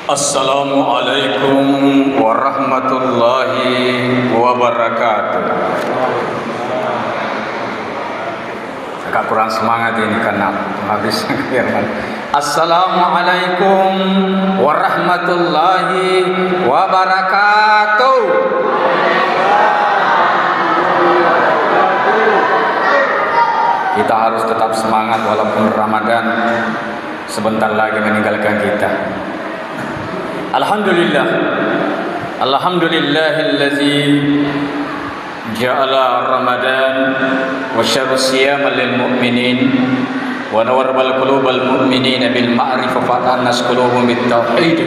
Assalamualaikum warahmatullahi wabarakatuh. Agak kurang semangat ini karena habis firman. Assalamualaikum warahmatullahi wabarakatuh. Kita harus tetap semangat walaupun Ramadan sebentar lagi meninggalkan kita. Alhamdulillah, alhamdulillahillazi ja'ala Ramadan wa syahra siyaman lil mu'minin wa nawwara qulubal mu'minina bil ma'rifah fa annas qulubuhum bit tauhid.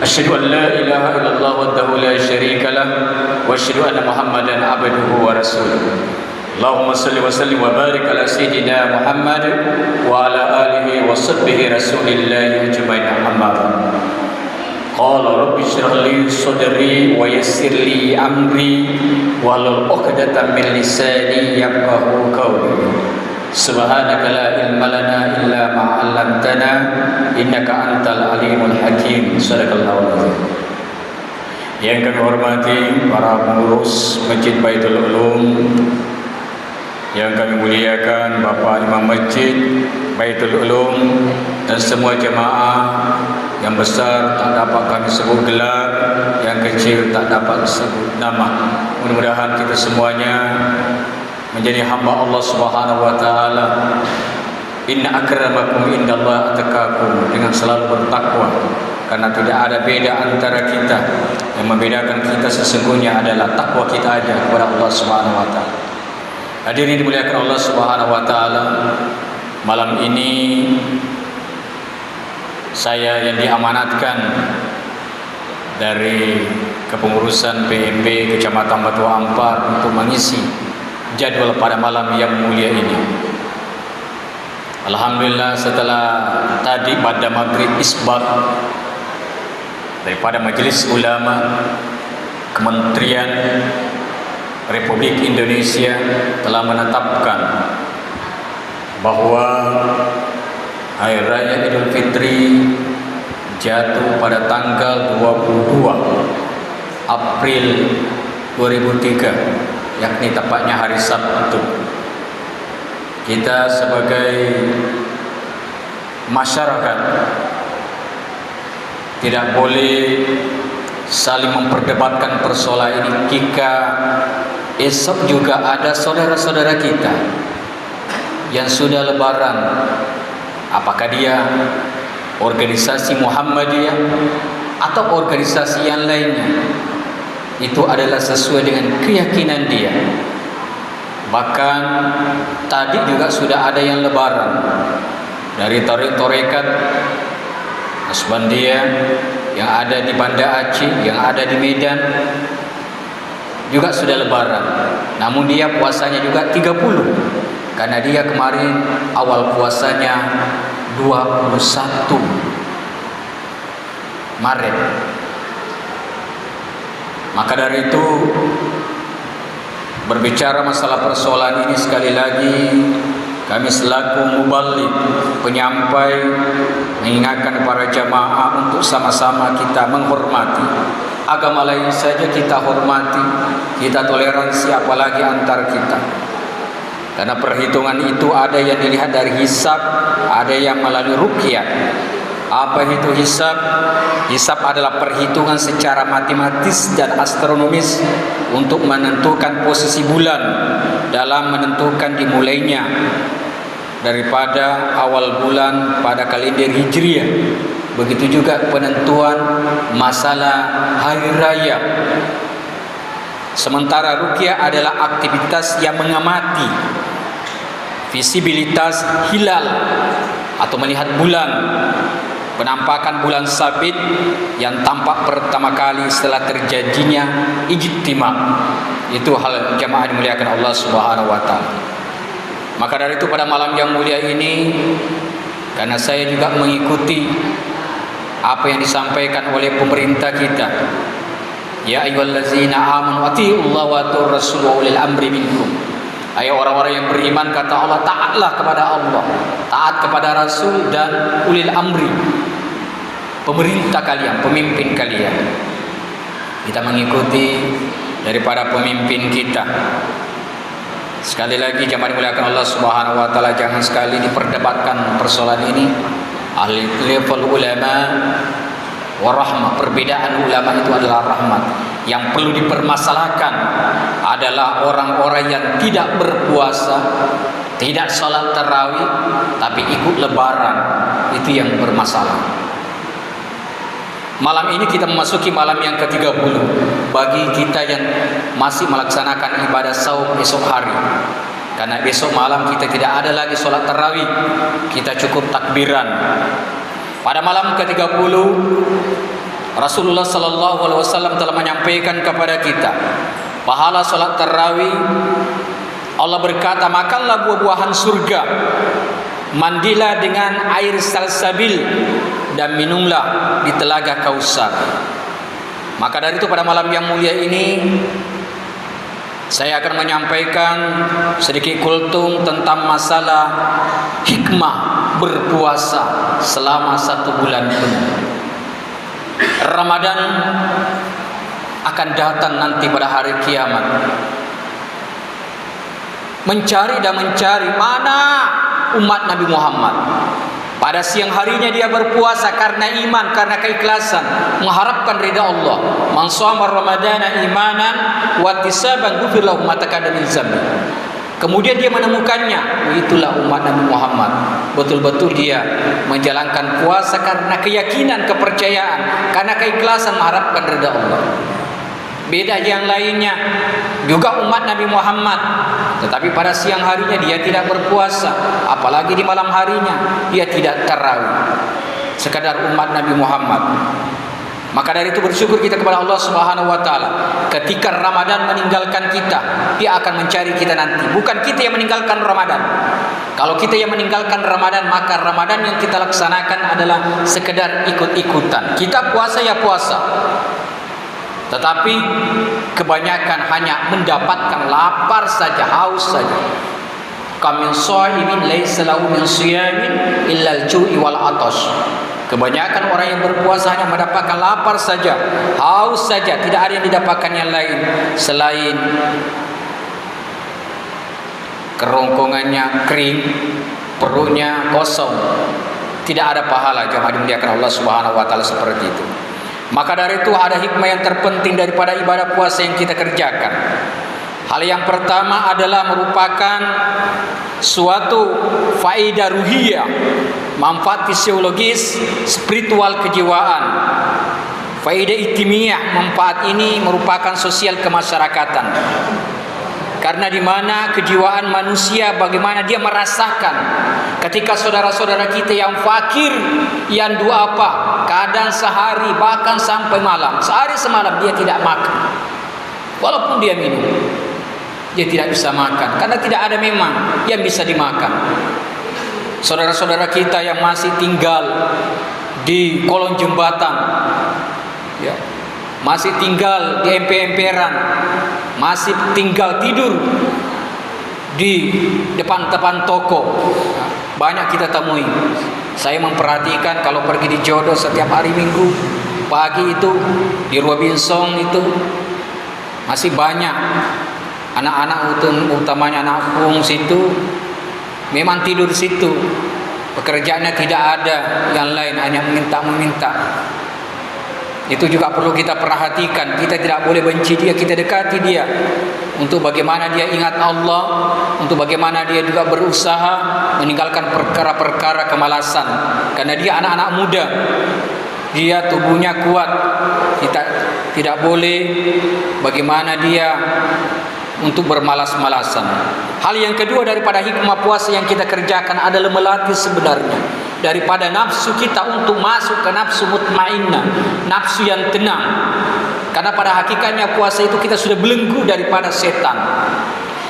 Asyhadu an la ilaha illallah wahdahu la syarika lah wa asyhadu anna Muhammadan abduhu wa rasuluh. Allahumma salli wa sallim wa barik ala sayyidina Muhammad wa ala alihi wa sahbihi rasulillah ajmain. Amma qala rabbi shrah li sadri wa yassir li amri wahlul 'uqdatam min lisani yafqahu qawli. Subhanaka la ilma lana illa ma 'allamtana innaka antal alimul hakim. Sadaqallahu azim. Yang kami hormati para pengurus Masjid Baitul Ulum, yang kami muliakan Bapak Imam Masjid Baitul Ulum dan semua jemaah, yang besar tak dapat kami sebut gelar, yang kecil tak dapat sebut nama. Mudah-mudahan kita semuanya menjadi hamba Allah Subhanahu wa taala. Inna akramakum indallahi atqakum, dengan selalu bertakwa, karena tidak ada beda antara kita. Yang membedakan kita sesungguhnya adalah takwa kita aja kepada Allah Subhanahu wa taala. Hadirin dimuliakan Allah Subhanahu wa taala, malam ini saya yang diamanatkan dari kepengurusan PMB Kecamatan Batu Ampar untuk mengisi jadwal pada malam yang mulia ini. Alhamdulillah, setelah tadi pada maghrib isbat daripada Majelis Ulama Kementerian Republik Indonesia telah menetapkan bahwa Hari Raya Idul Fitri jatuh pada tanggal 22 April 2003, yakni tepatnya hari Sabtu. Kita sebagai masyarakat tidak boleh saling memperdebatkan persoalan ini jika esok juga ada saudara-saudara kita yang sudah lebaran. Apakah dia organisasi Muhammadiyah atau organisasi yang lainnya, itu adalah sesuai dengan keyakinan dia. Bahkan tadi juga sudah ada yang lebaran dari tarekat Nasbandiyah yang ada di Banda Aceh, yang ada di Medan, juga sudah lebaran. Namun dia puasanya juga 30, karena dia kemarin awal puasanya 21 Maret. Maka dari itu, berbicara masalah persoalan ini, sekali lagi kami selaku muballigh, penyampai, mengingatkan para jamaah untuk sama-sama kita menghormati agama lain saja. Kita hormati, kita toleransi, apalagi antar kita. Karena perhitungan itu ada yang dilihat dari hisab, ada yang melalui ruqyah. Apa itu hisab? Hisab adalah perhitungan secara matematis dan astronomis untuk menentukan posisi bulan dalam menentukan dimulainya daripada awal bulan pada kalender Hijriah. Begitu juga penentuan masalah hari raya. Sementara ruqyah adalah aktivitas yang mengamati visibilitas hilal atau melihat bulan, penampakan bulan sabit yang tampak pertama kali setelah terjadinya ijtima. Itu hal jamaah dimuliakan Allah Subhanahu wa taala. Maka dari itu pada malam yang mulia ini, karena saya juga mengikuti apa yang disampaikan oleh pemerintah kita, ya ayyuhallazina amanu atiiullaha wa atiiur rasul wa ulil amri minkum. Ayo orang-orang yang beriman, kata Allah, taatlah kepada Allah, taat kepada Rasul dan ulil amri, pemerintah kalian, pemimpin kalian. Kita mengikuti daripada pemimpin kita. Sekali lagi jemaah dimuliakan Allah Subhanahu wa taala, jangan sekali diperdebatkan persoalan ini. Ahli level ulama warahmah, perbedaan ulama itu adalah rahmat. Yang perlu dipermasalahkan adalah orang-orang yang tidak berpuasa, tidak salat tarawih, tapi ikut lebaran. Itu yang bermasalah. Malam ini kita memasuki malam yang ke-30 bagi kita yang masih melaksanakan ibadah saum esok hari. Karena besok malam kita tidak ada lagi salat tarawih, kita cukup takbiran. Pada malam ke-30 Rasulullah sallallahu alaihi wasallam telah menyampaikan kepada kita pahala salat tarawih. Allah berkata, makanlah buah-buahan surga, mandilah dengan air salsabil, dan minumlah di telaga Kausar. Maka dari itu pada malam yang mulia ini saya akan menyampaikan sedikit kultum tentang masalah hikmah berpuasa selama 1 bulan penuh. Ramadan akan datang nanti pada hari kiamat. Mencari mana umat Nabi Muhammad. Pada siang harinya dia berpuasa karena iman, karena keikhlasan, mengharapkan ridha Allah. Man shoma ramadana imanan wa ihtisaban ghufira lahu ma taqaddama min dzambi. Kemudian dia menemukannya, itulah umat Nabi Muhammad. Betul-betul dia menjalankan puasa karena keyakinan, kepercayaan, karena keikhlasan mengharapkan ridha Allah. Beda yang lainnya, juga umat Nabi Muhammad, tetapi pada siang harinya dia tidak berpuasa, apalagi di malam harinya dia tidak tarawih. Sekadar umat Nabi Muhammad. Maka dari itu bersyukur kita kepada Allah Subhanahu wa taala. Ketika Ramadan meninggalkan kita, dia akan mencari kita nanti. Bukan kita yang meninggalkan Ramadan. Kalau kita yang meninggalkan Ramadan, maka Ramadan yang kita laksanakan adalah sekedar ikut-ikutan. Kita puasa ya puasa, tetapi kebanyakan hanya mendapatkan lapar saja, haus saja. Kamin shaimin laisa lahu min siyamin illa al-ju'i wal 'atash. Kebanyakan orang yang berpuasa hanya mendapatkan lapar saja, haus saja, tidak ada yang didapatkan yang lain selain kerongkongannya kering, perutnya kosong. Tidak ada pahala jemaah dimuliakan Allah Subhanahu wa taala seperti itu. Maka dari itu ada hikmah yang terpenting daripada ibadah puasa yang kita kerjakan. Hal yang pertama adalah merupakan suatu faedah ruhiyah, manfaat fisiologis, spiritual kejiwaan. Faedah itimiyah, manfaat ini merupakan sosial kemasyarakatan. Karena di mana kejiwaan manusia, bagaimana dia merasakan ketika saudara-saudara kita yang fakir, yang dua apa, kadang sehari bahkan sampai malam, sehari semalam dia tidak makan. Walaupun dia minum, dia tidak bisa makan karena tidak ada memang yang bisa dimakan. Saudara-saudara kita yang masih tinggal di kolong jembatan, ya, masih tinggal di emper-emperan, masih tinggal tidur di depan-depan toko, banyak kita temui. Saya memperhatikan kalau pergi di Jodoh setiap hari Minggu pagi itu di Robinson itu masih banyak anak-anak, utamanya anak fungsi itu memang tidur di situ. Pekerjaannya tidak ada yang lain, hanya meminta. Itu juga perlu kita perhatikan. Kita tidak boleh benci dia, kita dekati dia. Untuk bagaimana dia ingat Allah, untuk bagaimana dia juga berusaha meninggalkan perkara-perkara kemalasan. Karena dia anak-anak muda, dia tubuhnya kuat. Kita tidak boleh bagaimana dia untuk bermalas-malasan. Hal yang kedua daripada hikmah puasa yang kita kerjakan adalah melatih sebenarnya daripada nafsu kita untuk masuk ke nafsu mutmainnah, nafsu yang tenang. Karena pada hakikatnya puasa itu kita sudah belenggu daripada setan.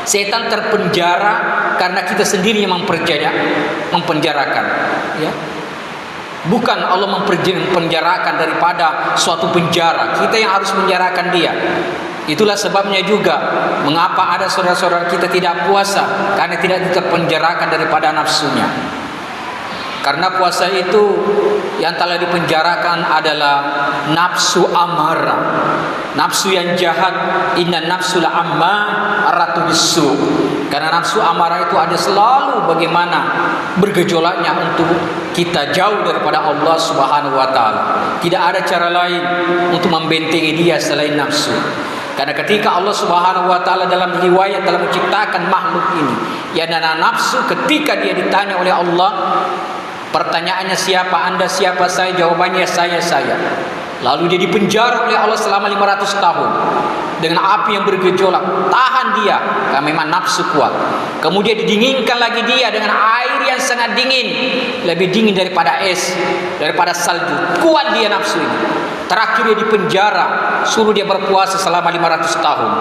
Setan terpenjara karena kita sendiri yang mempenjarakan, ya. Bukan Allah mempenjarakan daripada suatu penjara, kita yang harus menjarakan dia. Itulah sebabnya juga mengapa ada saudara-saudara kita tidak puasa, karena tidak terpenjarakan daripada nafsunya. Karena puasa itu yang telah dipenjarakan adalah nafsu amarah, nafsu yang jahat. Inna nafsul ammaratu bisu. Karena nafsu amarah itu ada selalu bagaimana bergejolaknya untuk kita jauh daripada Allah Subhanahu wa taala. Tidak ada cara lain untuk membentengi dia selain nafsu. Karena ketika Allah Subhanahu wa taala dalam riwayat dalam menciptakan makhluk ini, ya dan nafsu, ketika dia ditanya oleh Allah, pertanyaannya siapa Anda, siapa saya, jawabannya saya. Lalu dia dipenjara oleh Allah selama 500 tahun dengan api yang bergejolak. Tahan dia, karena memang nafsu kuat. Kemudian didinginkan lagi dia dengan air yang sangat dingin, lebih dingin daripada es, daripada salju. Kuat dia nafsu ini. Terakhir dia dipenjara, suruh dia berpuasa selama 500 tahun.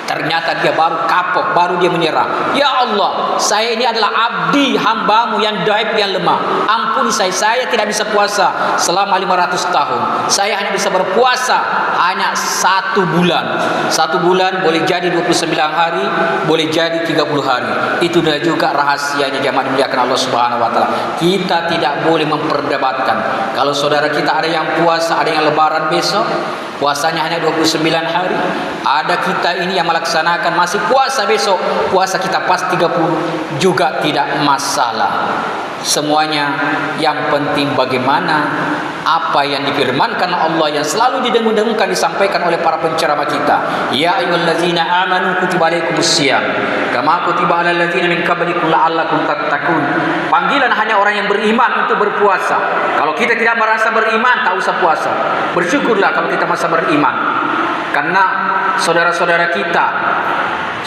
Ternyata dia baru kapok, baru dia menyerah. Ya Allah, saya ini adalah abdi hambamu yang daib, yang lemah. Ampuni saya tidak bisa puasa selama 500 tahun. Saya hanya bisa berpuasa hanya 1 bulan. 1 bulan boleh jadi 29 hari, boleh jadi 30 hari. Itu juga rahasianya jamaah dimuliakan Allah Subhanahu wa taala. Kita tidak boleh memperdebatkan. Kalau saudara kita ada yang puasa, ada yang lebaran besok, puasanya hanya 29 hari. Ada kita ini yang melaksanakan masih puasa besok, puasa kita pas 30, juga tidak masalah. Semuanya yang penting bagaimana apa yang difirmankan Allah yang selalu didengung-dengungkan disampaikan oleh para penceramah kita. Ya ayyuhallazina amanu kutiba alaikumusiyam kama kutiba alal ladzina min qablikum la'allakum tattaqun. Panggilan hanya orang yang beriman untuk berpuasa. Kalau kita tidak merasa beriman, tak usah puasa. Bersyukurlah kalau kita masih beriman. Karena saudara-saudara kita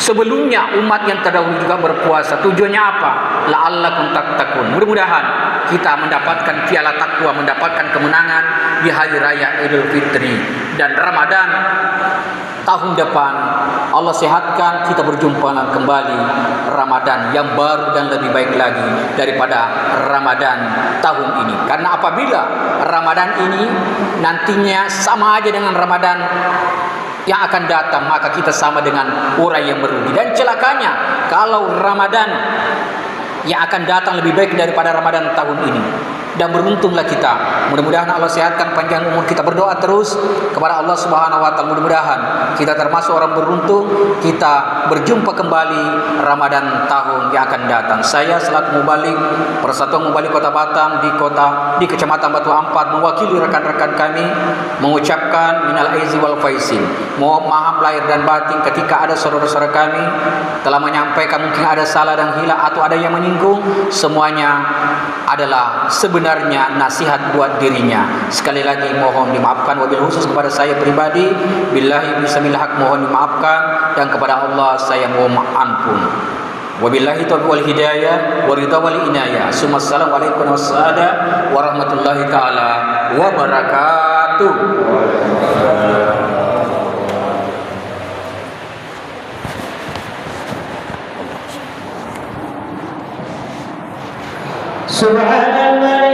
sebelumnya umat yang terdahulu juga berpuasa. Tujuannya apa? La'allakum tattaqun. Mudah-mudahan kita mendapatkan piala takwa, mendapatkan kemenangan di hari raya Idul Fitri dan Ramadan tahun depan. Allah sehatkan, kita berjumpa kembali Ramadan yang baru dan lebih baik lagi daripada Ramadan tahun ini. Karena apabila Ramadan ini nantinya sama aja dengan Ramadan yang akan datang, maka kita sama dengan orang yang merugi. Dan celakanya kalau Ramadan yang akan datang lebih baik daripada Ramadan tahun ini. Dan beruntunglah kita. Mudah-mudahan Allah sehatkan panjang umur kita. Berdoa terus kepada Allah Subhanahu wa taala. Mudah-mudahan kita termasuk orang beruntung, kita berjumpa kembali Ramadan tahun yang akan datang. Saya selaku mubalik Persatuan Mubalik Kota Batam di Kecamatan Batu Ampat mewakili rekan-rekan kami mengucapkan minal aizin wal faizin. Mohon maaf lahir dan batin ketika ada saudara-saudara kami telah menyampaikan mungkin ada salah dan hilang atau ada yang menyinggung. Semuanya adalah sebenarnya nasihat buat dirinya. Sekali lagi mohon dimaafkan, wabil khusus kepada saya pribadi, billahi bismillah, mohon dimaafkan, dan kepada Allah saya mohon ampun. Wabillahi taufiq wal hidayah wa ridha wal inayah. Assalamualaikum warahmatullahi taala wabarakatuh. Subhanallah.